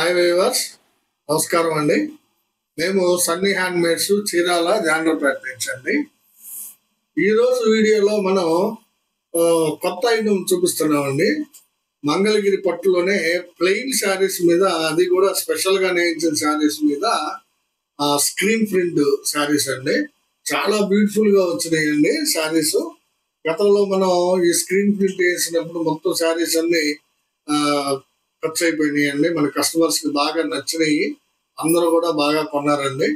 Hi viewers, నమస్కారం అండి. మేము సన్నీ హ్యాండ్మేడ్స్ చీరాల జాండ్రపేట నుంచి అండి. ఈరోజు వీడియోలో మనం కొత్త ఐటమ్ చూపిస్తున్నామండి. మంగళగిరి పట్టులోనే ప్లెయిన్ శారీస్ మీద, అది కూడా స్పెషల్గా నేయించిన శారీస్ మీద స్క్రీన్ ప్రింట్ శారీస్ అండి. చాలా బ్యూటిఫుల్గా వచ్చినాయండి శారీస్. గతంలో మనం ఈ స్క్రీన్ ప్రింట్ వేసినప్పుడు మొత్తం శారీస్ అన్ని ఖర్చు అయిపోయినాయి అండి. మన కస్టమర్స్కి బాగా నచ్చినాయి, అందరూ కూడా బాగా కొన్నారండి.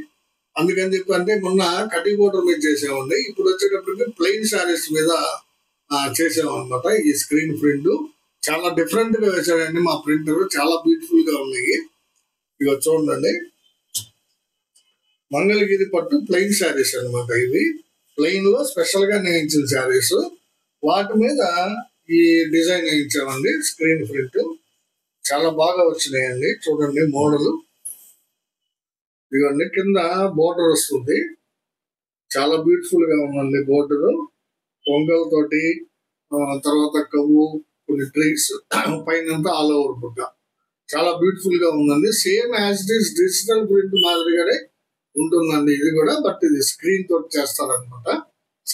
అందుకని చెప్పి అంటే మొన్న కటింగ్ బోర్డర్ మీద చేసామండి. ఇప్పుడు వచ్చేటప్పటికి ప్లెయిన్ శారీస్ మీద చేసామన్నమాట. ఈ స్క్రీన్ ప్రింట్ చాలా డిఫరెంట్ గా వేసాడండి మా ప్రింటర్. చాలా బ్యూటిఫుల్ గా ఉన్నాయి. ఇక చూడండి, మంగళగిరి పట్టు ప్లెయిన్ శారీస్ అనమాట. ఇవి ప్లెయిన్ లో స్పెషల్ గా నేయించిన శారీస్, వాటి మీద ఈ డిజైన్ వేయించామండి. స్క్రీన్ ప్రింట్ చాలా బాగా వచ్చినాయండి. చూడండి మోడల్ ఇవన్నీ, కింద బోర్డర్ వస్తుంది. చాలా బ్యూటిఫుల్ గా ఉందండి బోర్డర్. పొంగల్తోటి, తర్వాత కవ్వు, కొన్ని ట్రీస్, పైన ఆల్ ఓవర్ బుట్ట. చాలా బ్యూటిఫుల్ గా ఉందండి. Same as it is digital print మాదిరిగానే ఉంటుందండి ఇది కూడా. బట్ ఇది స్క్రీన్ తోటి చేస్తారనమాట.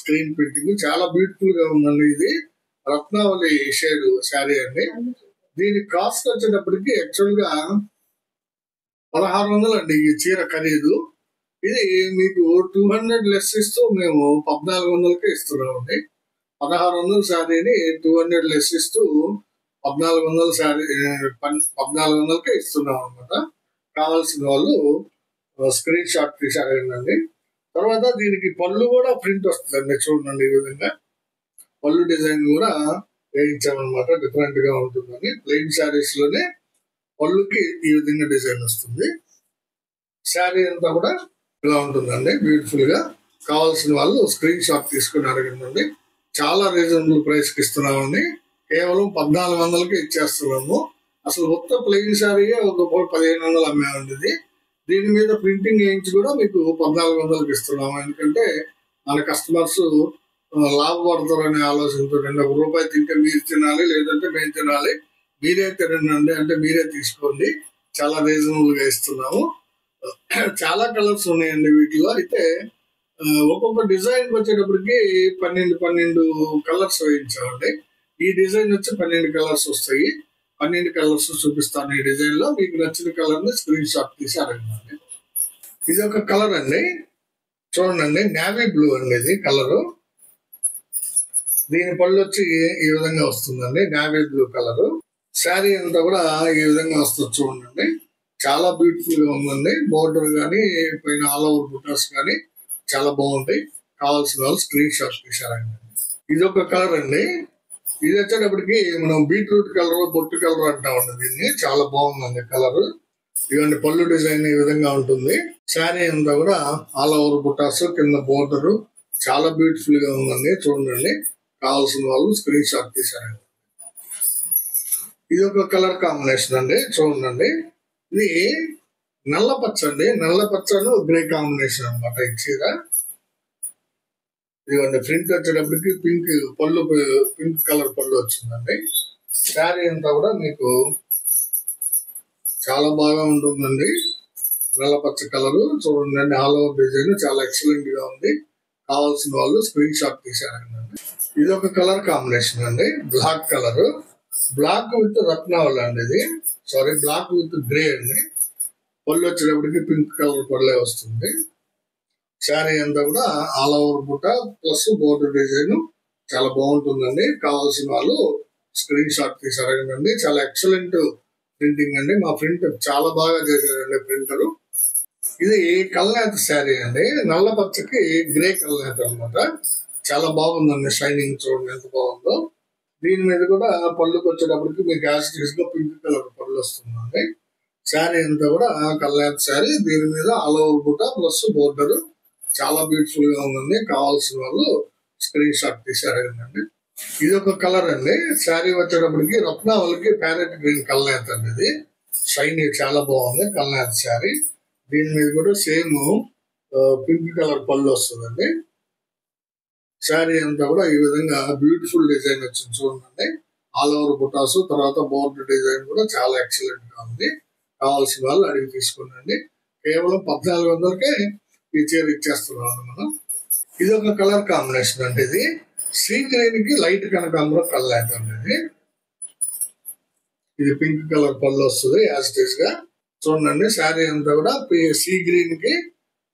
స్క్రీన్ ప్రింటింగ్ చాలా బ్యూటిఫుల్ గా ఉందండి. ఇది రత్నావళి షేడ్ శారీ అండి. దీని కాస్ట్ వచ్చేటప్పటికి యాక్చువల్ గా 1600 అండి ఈ చీర ఖరీదు. ఇది మీకు 200 లెస్ ఇస్తూ మేము 1400కే ఇస్తున్నామండి. 1600 శారీని 200 లెస్ ఇస్తూ 1400 శారీ 1400కే ఇస్తున్నాం అనమాట. కావాల్సిన వాళ్ళు స్క్రీన్ షాట్ తీసారండి. తర్వాత దీనికి పళ్ళు కూడా ప్రింట్ వస్తుందండి. చూడండి, ఈ విధంగా పళ్ళు డిజైన్ కూడా వేయించామన్నమాట. డిఫరెంట్ గా ఉంటుందని. ప్లెయిన్ శారీస్ లోనే పళ్ళుకి ఈ విధంగా డిజైన్ వస్తుంది. శారీ అంతా కూడా ఇలా ఉంటుందండి బ్యూటిఫుల్ గా. కావాల్సిన వాళ్ళు స్క్రీన్ షాట్ తీసుకుని అడగండి. చాలా రీజనబుల్ ప్రైస్ కి ఇస్తున్నామండి. కేవలం 1400కి ఇచ్చేస్తున్నాము. అసలు మొత్తం ప్లెయిన్ శారీ ఒక 1500 అమ్మామండి ఇది. దీని మీద ప్రింటింగ్ వేయించి కూడా మీకు 1400కి ఇస్తున్నాము. ఎందుకంటే మన కస్టమర్స్ లాభపడతారనే ఆలోచనతో, ₹1 తింటే మీరు తినాలి, లేదంటే మేము తినాలి, మీరే తినండి అంటే మీరే తీసుకోండి. చాలా రీజనబుల్ గా ఇస్తున్నాము. చాలా కలర్స్ ఉన్నాయండి వీటిలో. అయితే ఒక్కొక్క డిజైన్ వచ్చేటప్పటికి 12 కలర్స్ వేయించామండి. ఈ డిజైన్ వచ్చి 12 కలర్స్ వస్తాయి. 12 కలర్స్ చూపిస్తాను ఈ డిజైన్ లో. మీకు నచ్చిన కలర్ ని స్క్రీన్ షాట్ తీసి అడగండి. ఇది ఒక కలర్ అండి. చూడండి, నేవీ బ్లూ అండి ఇది కలరు. దీని పళ్ళు వచ్చి ఈ విధంగా వస్తుందండి. Navy blue colour. శారీ అంతా కూడా ఈ విధంగా వస్తుంది. చూడండి, చాలా బ్యూటిఫుల్ గా ఉందండి. బోర్డర్ కానీ, పైన ఆల్ ఓవర్ బుటాస్ కానీ చాలా బాగుంటాయి. కావాల్సిన వాళ్ళు స్క్రీన్ షాట్ తీసారండి. ఇది ఒక కలర్ అండి. ఇది వచ్చేటప్పటికి మనం బీట్రూట్ కలర్, బొట్టు కలర్ అంటామండి దీన్ని. చాలా బాగుందండి కలర్. ఇవన్నీ పళ్ళు డిజైన్ ఈ విధంగా ఉంటుంది. శారీ అంతా కూడా ఆల్ ఓవర్ బుటాస్, కింద బోర్డర్ చాలా బ్యూటిఫుల్ గా ఉందండి. చూడండి, కావాల్సిన వాళ్ళు స్క్రీన్ షాట్ తీసారండి. ఇది ఒక కలర్ కాంబినేషన్ అండి. చూడండి, ఇది నల్ల పచ్చ అండి. నల్ల పచ్చను గ్రే కాంబినేషన్ అనమాట ఈ చీర. ఇదిగోండి, ప్రింట్ వచ్చేటప్పటికి పింక్ కలర్ పళ్ళు వచ్చిందండి. శారీ అంతా కూడా మీకు చాలా బాగా ఉంటుందండి. నల్ల పచ్చ కలరు. చూడండి, ఆల్ ఓవర్ డిజైన్ చాలా ఎక్సలెంట్ గా ఉంది. కావాల్సిన వాళ్ళు స్క్రీన్ షాట్ తీసారండి. ఇది ఒక కలర్ కాంబినేషన్ అండి. బ్లాక్ కలర్, బ్లాక్ విత్ రత్నావళి అండి ఇది. సారీ, బ్లాక్ విత్ గ్రే అండి. పళ్ళు వచ్చేటప్పటికి పింక్ కలర్ పళ్ళే వస్తుంది. శారీ అంతా కూడా ఆల్ ఓవర్ బుట్ట ప్లస్ బోర్డర్ డిజైన్ చాలా బాగుంటుందండి. కావాల్సిన వాళ్ళు స్క్రీన్ షాట్ తీసారండి. చాలా ఎక్సలెంట్ ప్రింటింగ్ అండి. మా ప్రింట్ చాలా బాగా చేశారండి ప్రింటరు. ఇది కల్నేత శారీ అండి. నల్ల పచ్చకి గ్రే కల్నేత అనమాట. చాలా బాగుందండి. షైనింగ్ చూడండి ఎంత బాగుందో. దీని మీద కూడా పళ్ళుకి వచ్చేటప్పటికి మీకు యాసిటీస్ గా పింక్ కలర్ పళ్ళు వస్తుందండి. శారీ అంతా కూడా కల్నేత శారీ. దీని మీద ఆల్ ఓవర్ బుట్ట ప్లస్ బోర్డర్ చాలా బ్యూటిఫుల్ గా ఉందండి. కావాల్సిన వాళ్ళు స్క్రీన్ షాట్ తీసారండి. ఇది ఒక కలర్ అండి. శారీ వచ్చేటప్పటికి రత్నావళికి ప్యారెట్ గ్రీన్ కల్నేత అండి. ఇది షైన్ చాలా బాగుంది కల్నేత శారీ. దీని మీద కూడా సేమ్ పింక్ కలర్ పళ్ళు వస్తుందండి. శారీ అంతా కూడా ఈ విధంగా బ్యూటిఫుల్ డిజైన్ వచ్చింది. చూడండి, ఆల్ ఓవర్ బుటాస్, తర్వాత బోర్డర్ డిజైన్ కూడా చాలా ఎక్సలెంట్ గా ఉంది. కావాల్సిన వాళ్ళు అడిగి తీసుకోండి. కేవలం 1400కే ఈ చీర ఇచ్చేస్తున్నాం మనం. ఇది ఒక కలర్ కాంబినేషన్ అండి. ఇది సీ గ్రీన్ కి లైట్ కనకాంబరం కలర్ అండి. ఇది పింక్ కలర్ పళ్ళు వస్తుంది యాజ్ ఇట్ ఈస్ గా. చూడండి శారీ అంతా కూడా సీ గ్రీన్ కి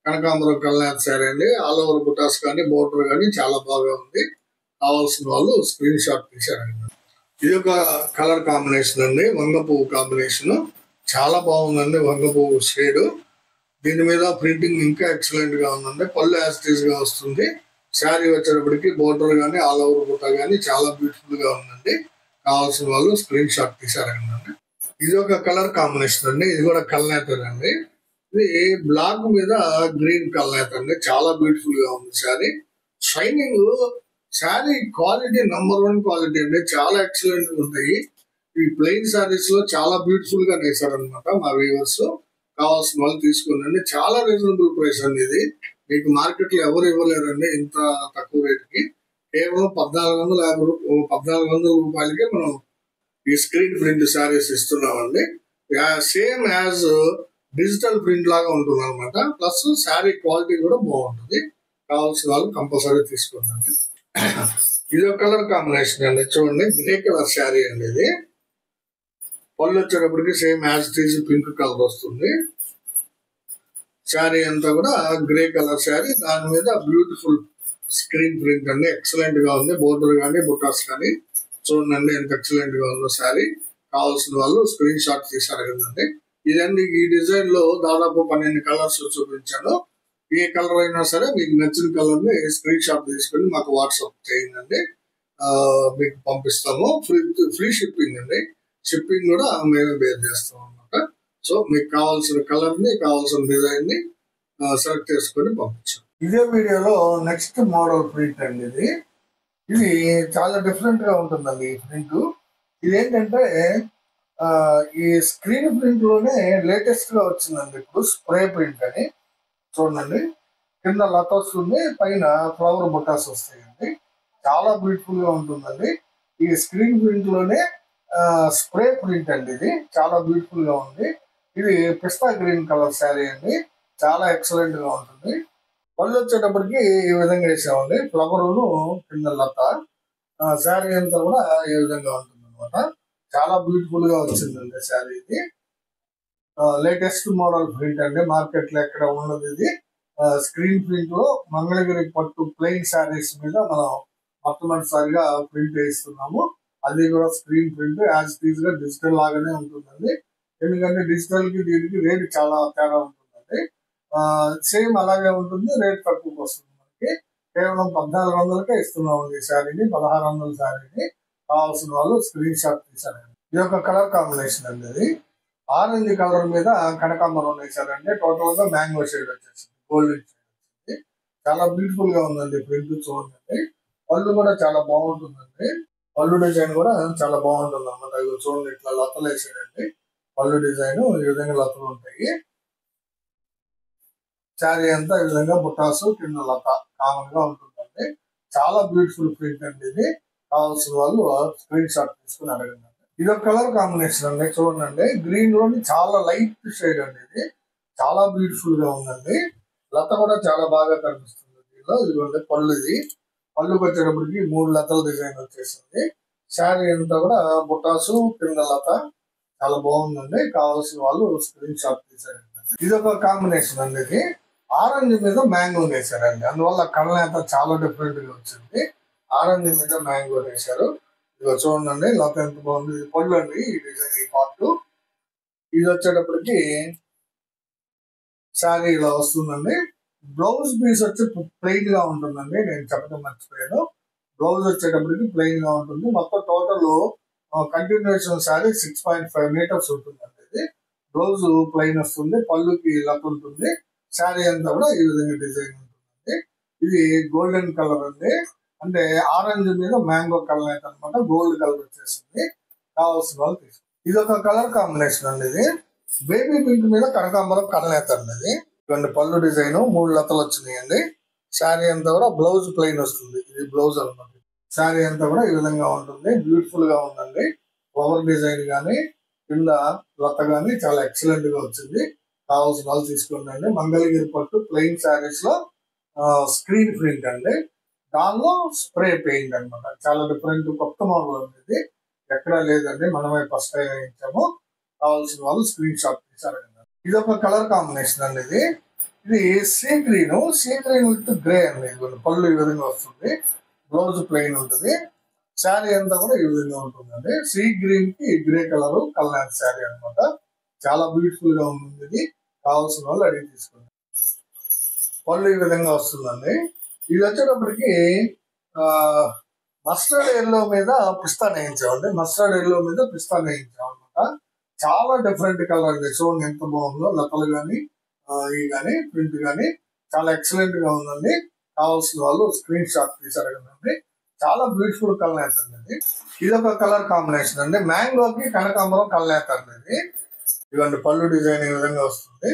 కనకాంబరం కలర్ శారీ అండి. ఆల్ ఓవర్ బుటాస్ కానీ బోర్డర్ కానీ చాలా బాగా ఉంది. కావాల్సిన వాళ్ళు స్క్రీన్ షాట్ తీశారండి. ఇది ఒక కలర్ కాంబినేషన్ అండి, వంగ పువ్వు కాంబినేషన్. చాలా బాగుందండి వంగ పువ్వు షేడ్. దీని మీద ప్రింటింగ్ ఇంకా ఎక్సలెంట్ గా ఉందండి. పళ్ళు యాజ్ ఇట్ ఈస్ గా వస్తుంది. శారీ వచ్చేటప్పటికి బోర్డర్ కానీ ఆల్ ఓవర్ బుట్ట కానీ చాలా బ్యూటిఫుల్ గా ఉందండి. కావాల్సిన వాళ్ళు స్క్రీన్ షాట్ తీశారండి. ఇది ఒక కలర్ కాంబినేషన్ అండి. ఇది కూడా కల్నేతర్ అండి. ఇది బ్లాక్ మీద గ్రీన్ కల్నేతర్ అండి. చాలా బ్యూటిఫుల్ గా ఉంది sari. Shining sari quality #1 quality అండి. చాలా ఎక్సలెంట్ గా ఉంటాయి. ఈ ప్లెయిన్ శారీస్ లో చాలా బ్యూటిఫుల్ గా నేసారనమాట మా వ్యూవర్స్. కావాల్సిన వాళ్ళు తీసుకోండి. చాలా రీజనబుల్ ప్రైస్ అండి. ఇది మీకు మార్కెట్ లో ఎవరు ఇవ్వలేరండి ఇంత తక్కువ రేట్ కి. కేవలం 1450 రూపాయలకి మనం ఈ స్క్రీన్ ప్రింట్ శారీస్ ఇస్తున్నామండి. సేమ్ యాజ్ డిజిటల్ ప్రింట్ లాగా ఉంటుంది అనమాట. ప్లస్ శారీ క్వాలిటీ కూడా బాగుంటుంది. కావాల్సిన వాళ్ళు కంపల్సరీ తీసుకోండి. ఇది ఒక కలర్ కాంబినేషన్ అండి. చూడండి గ్రే కలర్ శారీ అండి. ఇది పళ్ళు వచ్చేటప్పటికి same as it is pink colour వస్తుంది. శారీ అంతా కూడా గ్రే కలర్ శారీ. దాని మీద బ్యూటిఫుల్ స్క్రీన్ ప్రింట్ అండి. ఎక్సలెంట్ గా ఉంది. బోర్డర్ కానీ బుటాస్ కానీ చూడండి ఎంత ఎక్సలెంట్ గా ఉందో శారీ. కావాల్సిన వాళ్ళు స్క్రీన్ షాట్ తీసారు కదండి. ఇదండి ఈ డిజైన్ లో దాదాపు 12 కలర్స్ చూపించాను. ఏ కలర్ అయినా సరే మీకు నచ్చిన కలర్ ని స్క్రీన్ షాట్ తీసుకొని మాకు వాట్సాప్ చేయండి. మీకు పంపిస్తాము. ఫ్రీ షిప్పింగ్ అండి. షిప్పింగ్ కూడా మేమే బేర్ చేస్తాం అనమాట. సో మీకు కావాల్సిన కలర్ ని కావాల్సిన డిజైన్ ని సెలెక్ట్ చేసుకొని పంపించాం. ఇదే వీడియోలో నెక్స్ట్ మోడల్ ప్రింట్ అండి. ఇది చాలా డిఫరెంట్ గా ఉంటుందండి ఈ ప్రింట్. ఇదేంటంటే ఈ స్క్రీన్ ప్రింట్ లోనే లేటెస్ట్ గా వచ్చిందండి ఇప్పుడు స్ప్రే ప్రింట్ అని. చూడండి కింద లత వస్తుంది, పైన ఫ్లవర్ బుటాస్ వస్తాయండి. చాలా బ్యూటిఫుల్ గా ఉంటుందండి. ఈ స్క్రీన్ ప్రింట్ లోనే స్ప్రే ప్రింట్ అండి. ఇది చాలా బ్యూటిఫుల్ గా ఉంది. ఇది పిస్తా గ్రీన్ కలర్ శారీ అండి. చాలా ఎక్సలెంట్ గా ఉంటుంది. పళ్ళు వచ్చేటప్పటికి ఈ విధంగా వేసామండి. ఫ్లవర్ కింద లత. శారీ అంతా కూడా ఈ విధంగా ఉంటుంది అనమాట. చాలా బ్యూటిఫుల్ గా వచ్చిందండి శారీ. ఇది లేటెస్ట్ మోడల్ ప్రింట్ అండి. మార్కెట్ లో ఎక్కడ ఉన్నది ఇది. స్క్రీన్ ప్రింట్ లో మంగళగిరి పట్టు ప్లెయిన్ శారీస్ మీద మనం మొట్టమొదటిసారిగా ప్రింట్ వేస్తున్నాము. అది కూడా స్క్రీన్ ప్రింట్ యాజ్ టీజ్ గా డిజిటల్ లాగానే ఉంటుందండి. ఎందుకంటే డిజిటల్ కి దీనికి రేట్ చాలా తేడా ఉంటుందండి. సేమ్ అలాగే ఉంటుంది. రేట్ తక్కువకి వస్తుంది మనకి. కేవలం 1400కే ఇస్తున్నామండి ఈ శారీని. 1600 శారీని. కావాల్సిన వాళ్ళు స్క్రీన్ షాట్ తీసారండి. ఇది ఒక కలర్ కాంబినేషన్ అండి. అది ఆరెంజ్ కలర్ మీద కనకాంబరం వేసారండి. టోటల్ గా మ్యాంగో షేడ్ వచ్చేసింది, గోల్డెన్ షేడ్ వచ్చింది. చాలా బ్యూటిఫుల్ గా ఉందండి ప్రింట్. చూడండి పళ్ళు కూడా చాలా బాగుంటుందండి. పళ్ళు డిజైన్ కూడా చాలా బాగుంటుంది అన్నమాట. చూడండి ఇట్లా లతలు వేసాడండి. పళ్ళు డిజైన్ ఈ విధంగా లతలు ఉంటాయి. శారీ అంతా ఈ విధంగా బుటాసు కింద లత కామన్ గా ఉంటుందండి. చాలా బ్యూటిఫుల్ ప్రింట్ అండి. ఇది కావాల్సిన వాళ్ళు స్క్రీన్ షాట్ తీసుకుని అడగండి. ఇది ఒక కలర్ కాంబినేషన్ అండి. చూడండి గ్రీన్ లోని చాలా లైట్ షేడ్ అండి. ఇది చాలా బ్యూటిఫుల్ గా ఉందండి. లత కూడా చాలా బాగా కనిపిస్తుంది దీనిలో. ఇదిగోండి పళ్ళు. ఇది పళ్ళుకి వచ్చేటప్పటికి 3 లతల డిజైన్ వచ్చేసింది. శారీ అంతా కూడా బుటాసు కింద లత. చాలా బాగుందండి. కావాల్సిన వాళ్ళు స్క్రీన్ షాట్ తీసారండి. ఇది ఒక కాంబినేషన్ అండి. ఇది ఆరెంజ్ మీద మ్యాంగో వేసారండి. అందువల్ల కళ్ళనేత చాలా డిఫరెంట్ గా వచ్చింది. ఆరెంజ్ మీద మ్యాంగో వేశారు. ఇదిగో చూడండి లత ఎంత బాగుంది. ఇది పళ్ళు అండి. ఈ డిజైన్ ఈ పార్ట్. ఇది వచ్చేటప్పటికి శారీ ఇలా వస్తుందండి. బ్లౌజ్ పీస్ వచ్చి ప్లెయిన్ గా ఉంటుందండి. నేను చెప్పడం మర్చిపోయాను. బ్లౌజ్ వచ్చేటప్పటికి ప్లెయిన్ గా ఉంటుంది. మొత్తం టోటల్ కంటిన్యూషన్ శారీ 6.5 మీటర్స్ ఉంటుందండి. ఇది బ్లౌజ్ ప్లెయిన్ వస్తుంది. పళ్ళుకి లత ఉంటుంది. శారీ అంతా కూడా ఈ విధంగా డిజైన్ ఉంటుందండి. ఇది గోల్డెన్ కలర్ అండి. అంటే ఆరెంజ్ మీద మ్యాంగో కలర్ అయితే అనమాట. గోల్డ్ కలర్ వచ్చేసింది. కావాల్సిన వాళ్ళు తీసుకుంటారు. ఇది ఒక కలర్ కాంబినేషన్ అండి. ఇది బేబీ పింక్ మీద కనకాంబరం కలనేత అండి. ఇది పళ్ళు డిజైన్ 3 లతలు వచ్చినాయండి. శారీ అంతా కూడా బ్లౌజ్ ప్లెయిన్ వస్తుంది. ఇది బ్లౌజ్ అనమాట. శారీ అంతా కూడా ఈ విధంగా ఉంటుంది. బ్యూటిఫుల్ గా ఉందండి. ఫ్లవర్ డిజైన్ కానీ కింద లత గాని చాలా ఎక్సలెంట్ గా వచ్చింది. కావాల్సిన వాళ్ళు తీసుకోండి. మంగళగిరి పట్టు ప్లెయిన్ శారీస్ లో స్క్రీన్ ప్రింట్ అండి, దానిలో స్ప్రే పెయింట్ అనమాట. చాలా డిఫరెంట్ కొత్త మోడల్ ఉంది, ఎక్కడా లేదండి, మనమే ఫస్ట్ టైం వేయించాము. కావాల్సిన వాళ్ళు స్క్రీన్ షాట్ తీసారు. ఇది ఒక కలర్ కాంబినేషన్ అండి. ఇది సీ గ్రీన్ విత్ గ్రే అండి. పళ్ళు ఈ విధంగా వస్తుంది, బ్లౌజ్ ప్లెయిన్ ఉంటుంది, శారీ అంతా కూడా ఈ విధంగా ఉంటుందండి. సీ గ్రీన్ కి గ్రే కలర్ కలర్ శారీ అనమాట. చాలా బ్యూటిఫుల్ గా ఉంటుంది. ఇది కావాల్సిన వాళ్ళు అడిగి తీసుకోండి. పళ్ళు ఈ విధంగా వస్తుందండి. ఇది వచ్చేటప్పటికి మస్టర్డ్ ఎల్లో మీద పిస్తా వేయించామండి. మస్టర్డ్ ఎల్లో మీద పిస్తా వేయించాం అనమాట. చాలా డిఫరెంట్ కలర్ అండి. చూడండి ఎంత బాగుందో, లతలు కానీ ఇవి కానీ ప్రింట్ కానీ చాలా ఎక్సలెంట్ గా ఉందండి. కావాల్సిన వాళ్ళు స్క్రీన్ షాట్ తీసారు కదండి. చాలా బ్యూటిఫుల్ కలనేత అండి. ఇది ఒక కలర్ కాంబినేషన్ అండి. మ్యాంగోకి కనకాంబరం కలనేత అండి. ఇవన్నీ పళ్ళు డిజైన్ ఈ విధంగా వస్తుంది.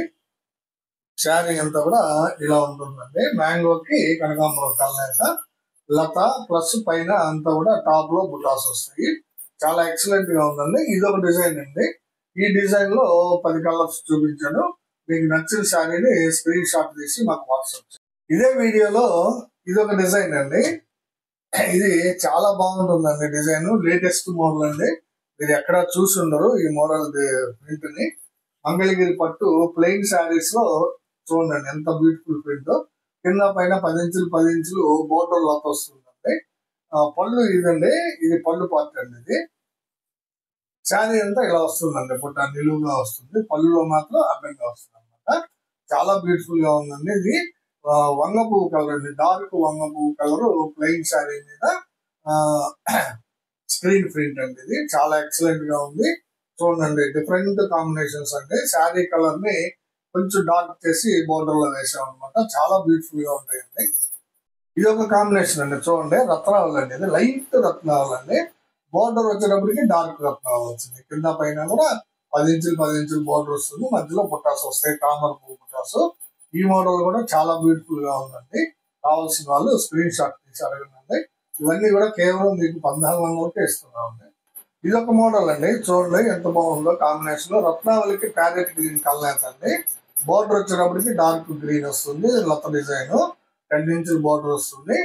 శారీ అంతా కూడా ఇలా ఉంటుందండి. మ్యాంగోకి కనకాంబరం కలనేత, లత ప్లస్ పైన అంతా కూడా టాప్ లో బుటాస్ వస్తాయి. చాలా ఎక్సలెంట్ గా ఉందండి. ఇది ఒక డిజైన్ అండి. ఈ డిజైన్ లో 10 కలర్స్ చూపించాను. మీకు నచ్చిన శారీని స్క్రీన్ షాట్ తీసి మాకు వాట్సాప్ చేయండి. ఇదే వీడియోలో ఇది ఒక డిజైన్ అండి. ఇది చాలా బాగుంటుందండి. డిజైన్ లేటెస్ట్ మోడల్ అండి. మీరు ఎక్కడ చూసి ఉండరు ఈ మోడల్ ప్రింట్ ని. మంగళగిరి పట్టు ప్లెయిన్ శారీస్ లో చూడండి ఎంత బ్యూటిఫుల్ ప్రింట్. కింద పైన 10 ఇంచులు 10 ఇంచులు బోర్డర్ లోకి వస్తుందండి. పళ్ళు ఇదండి, ఇది పళ్ళు పార్ట్ అండి. ఇది శారీ అంతా ఇలా వస్తుందండి, పుట్ట నిలువుగా వస్తుంది, పళ్ళులో మాత్రం అడ్డంగా వస్తుంది అనమాట. చాలా బ్యూటిఫుల్ గా ఉందండి. ఇది వంగ పువ్వు కలర్ అండి, డార్క్ వంగ పువ్వు కలర్ ప్లెయిన్ శారీ మీద స్క్రీన్ ప్రింట్ అండి. ఇది చాలా ఎక్సలెంట్ గా ఉంది. చూడండి డిఫరెంట్ కాంబినేషన్స్ అంటే శారీ కలర్ ని కొంచెం డార్క్ చేసి బోర్డర్ లో వేసాం అనమాట. చాలా బ్యూటిఫుల్ గా ఉంటాయండి. ఇది ఒక కాంబినేషన్ అండి. చూడండి రత్నావళి అండి, ఇది లైట్ రత్నావళి అండి. బోర్డర్ వచ్చేటప్పటికి డార్క్ రత్నావళి వచ్చింది. కింద పైన కూడా 10 ఇంచులు 10 ఇంచులు బోర్డర్ వస్తుంది, మధ్యలో బుట్టాస్ వస్తాయి, తామర పువ్వు బుట్టాసు. ఈ మోడల్ కూడా చాలా బ్యూటిఫుల్ గా ఉందండి. కావాల్సిన వాళ్ళు స్క్రీన్ షాట్ తీసి అడగండి. ఇవన్నీ కూడా కేవలం మీకు 1400కే ఇస్తున్నామండి. ఇది ఒక మోడల్ అండి. చూడండి ఎంత బాగుందో కాంబినేషన్. రత్నావళికి ప్యారెట్ గ్రీన్ కలర్ అండి. బోర్డర్ వచ్చేటప్పటికి డార్క్ గ్రీన్ వస్తుంది, లత డిజైన్ 10 ఇంచుల బోర్డర్ వస్తుంది,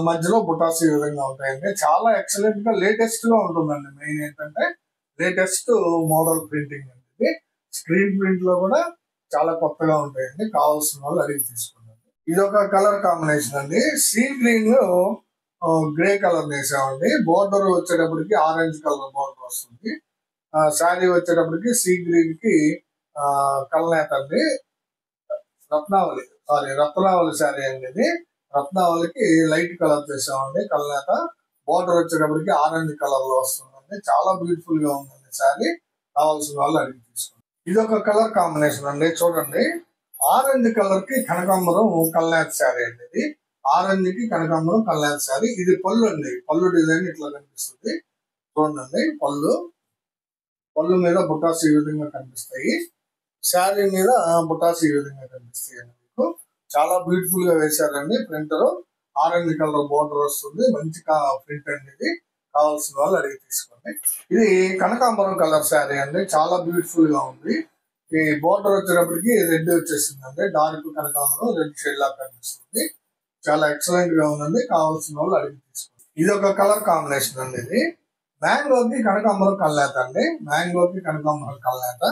మధ్యలో బుటాస్ ఈ విధంగా ఉంటాయండి. చాలా ఎక్సలెంట్ గా లేటెస్ట్ గా ఉంటుందండి. మెయిన్ ఏంటంటే లేటెస్ట్ మోడల్ ప్రింటింగ్ అండి. స్క్రీన్ ప్రింట్ లో కూడా చాలా కొత్తగా ఉంటాయండి. కావాల్సిన వాళ్ళు అడిగి తీసుకోండి. ఇది ఒక కలర్ కాంబినేషన్ అండి. సీ గ్రీన్ గ్రే కలర్ వేసామండి. బోర్డర్ వచ్చేటప్పటికి ఆరెంజ్ కలర్ బోర్డర్ వస్తుంది. శారీ వచ్చేటప్పటికి సీ గ్రీన్ కి కలనేత అండి. రత్నావళి శారీ అండి. ఇది రత్నావళికి లైట్ కలర్ చేసామండి కలనేత. బోర్డర్ వచ్చేటప్పటికి ఆరెంజ్ కలర్ లో వస్తుందండి. చాలా బ్యూటిఫుల్ గా ఉందండి శారీ. కావాల్సిన వాళ్ళు అడిగి తీసుకోండి. ఇది ఒక కలర్ కాంబినేషన్ అండి. చూడండి ఆరెంజ్ కలర్ కి కనకాంబరం కలనేత శారీ అండి. ఇది ఆరెంజ్ కి కనకాంబరం కలనేత శారీ. ఇది పళ్ళు అండి. పళ్ళు డిజైన్ ఇట్లా కనిపిస్తుంది. చూడండి పళ్ళు మీద బుటాస్ ఈ విధంగా కనిపిస్తాయి, శారీ మీద బుటాస్ ఈ విధంగా కనిపిస్తాయి అండి. మీకు చాలా బ్యూటిఫుల్ గా వేశారండి. ప్రింటర్ ఆరెంజ్ కలర్ బోర్డర్ వస్తుంది, మంచి ప్రింట్ అండి. ఇది కావాల్సిన వాళ్ళు అడిగి తీసుకోండి. ఇది కనకాంబరం కలర్ శారీ అండి. చాలా బ్యూటిఫుల్ గా ఉంది. ఈ బోర్డర్ వచ్చేటప్పటికి రెడ్ వచ్చేసిందండి. డార్క్ కనకాంబరం రెడ్ షేడ్ లాగా కనిపిస్తుంది. చాలా ఎక్సలెంట్ గా ఉందండి. కావాల్సిన వాళ్ళు అడిగి తీసుకోండి. ఇది ఒక కలర్ కాంబినేషన్ అండి. ఇది మ్యాంగోకి కనకాంబరం కలనేత అండి. మ్యాంగోకి కనకాంబరం కలనేత,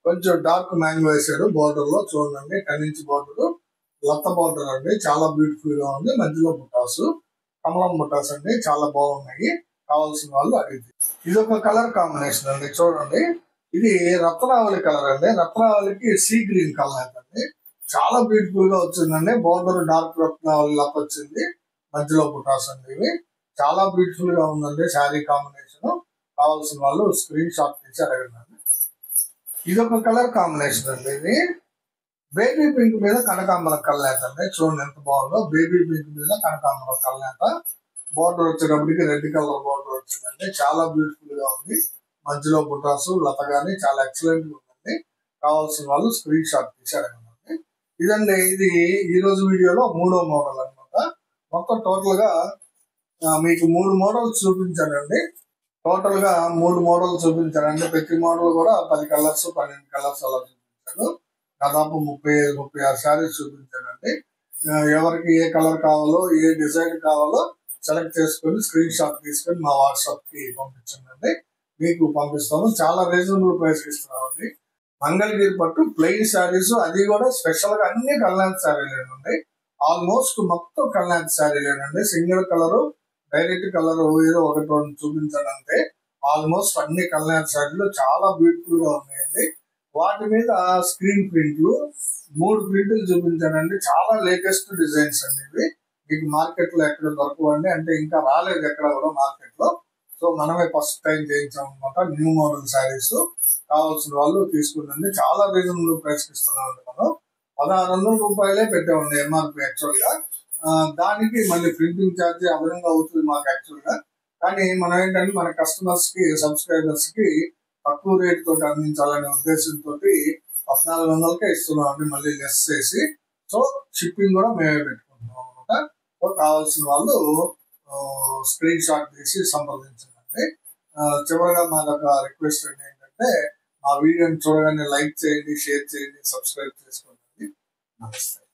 కొంచెం డార్క్ మ్యాంగో వేసాడు బోర్డర్ లో. చూడండి 10 ఇంచ్ బోర్డర్, లత బోర్డర్ అండి. చాలా బ్యూటిఫుల్ గా ఉంది. మధ్యలో బుటాసు కమలం బుటాస్ అండి. చాలా బాగున్నాయి. కావాల్సిన వాళ్ళు అడిగి. ఇది ఒక కలర్ కాంబినేషన్ అండి. చూడండి ఇది రత్నావళి కలర్ అండి. రత్నావళికి సీ గ్రీన్ కలర్ అండి. చాలా బ్యూటిఫుల్ గా వచ్చిందండి. బోర్డర్ డార్క్ రత్నావళి లాగా వచ్చింది, మధ్యలో బుటాస్ అండి. ఇవి చాలా బ్యూటిఫుల్ గా ఉందండి శారీ కాంబినేషన్. కావాల్సిన వాళ్ళు స్క్రీన్ షాట్ తీసి అడగండి. ఇది ఒక కలర్ కాంబినేషన్ అండి. ఇది బేబీ పింక్ మీద కనకాంబరం కలనేత అండి. చూడండి ఎంత బాగుందో. బేబీ పింక్ మీద కనకాంబరం కలనేత. బోర్డర్ వచ్చేటప్పటికి రెడ్ కలర్ బోర్డర్ వచ్చిందండి. చాలా బ్యూటిఫుల్ గా ఉంది. మధ్యలో బుటాసు లత గాని చాలా ఎక్సలెంట్ గా ఉందండి. కావాల్సిన వాళ్ళు స్క్రీన్ షాట్ తీసి అడగండి. ఇదండి ఇది ఈ రోజు వీడియోలో 3వ మోడల్ అనమాట. మొత్తం టోటల్ గా మీకు 3 మోడల్స్ చూపించానండి. టోటల్ గా 3 మోడల్ చూపించారండి. ప్రతి మోడల్ కూడా 10 కలర్స్ 12 కలర్స్ అలా చూపించారు. దాదాపు 35-36 శారీస్ చూపించారండి. ఎవరికి ఏ కలర్ కావాలో ఏ డిజైన్ కావాలో సెలెక్ట్ చేసుకొని స్క్రీన్ షాట్ తీసుకొని మా వాట్సాప్ కి పంపించండి, మీకు పంపిస్తాము. చాలా రీజనబుల్ ప్రైస్ ఇస్తున్నామండి. మంగళగిరి పట్టు ప్లెయిన్ శారీస్, అది కూడా స్పెషల్ గా అన్ని కల్నాథ్ శారీలేనండి. ఆల్మోస్ట్ మొత్తం కల్నాథ్ శారీలేనండి. సింగిల్ కలర్ డైరెక్ట్ కలర్ ఏదో ఒకటి రెండు చూపించానంటే ఆల్మోస్ట్ అన్ని కల్నాథ్ శారీలు చాలా బ్యూటిఫుల్ గా ఉన్నాయండి. వాటి మీద స్క్రీన్ ప్రింట్లు 3 ప్రింట్లు చూపించానండి. చాలా లేటెస్ట్ డిజైన్స్ అండి ఇవి. మీకు మార్కెట్ లో ఎక్కడ దొరకవండి, అంటే ఇంకా రాలేదు ఎక్కడ కూడా మార్కెట్ లో. సో మనమే ఫస్ట్ టైం చేయించాం అనమాట. న్యూ మోడల్ శారీస్ కావాల్సిన వాళ్ళు తీసుకుందండి. చాలా రీజనబుల్ ప్రైస్ ఇస్తున్నామండి. మనం 1600 రూపాయలే పెట్టామండి ఎంఆర్పి యాక్చువల్ గా. దానికి మళ్ళీ ప్రింటింగ్ ఛార్జ్ అదనంగా అవుతుంది మాకు యాక్చువల్ గా. కానీ మనం ఏంటంటే మన కస్టమర్స్ కి సబ్స్క్రైబర్స్ కి తక్కువ రేట్ తోటి అందించాలనే ఉద్దేశంతో 1400కే ఇస్తున్నాం అండి, మళ్ళీ లెస్ చేసి. సో షిప్పింగ్ కూడా మేమే పెట్టుకుంటున్నాం అనమాట. సో కావాల్సిన వాళ్ళు స్క్రీన్ షాట్ తీసి సంప్రదించండి. చివరిగా మాదొక రిక్వెస్ట్ ఏంటంటే మా వీడియోని చూడగానే లైక్ చేయండి, షేర్ చేయండి, సబ్స్క్రైబ్ చేసుకోండి. నమస్తే.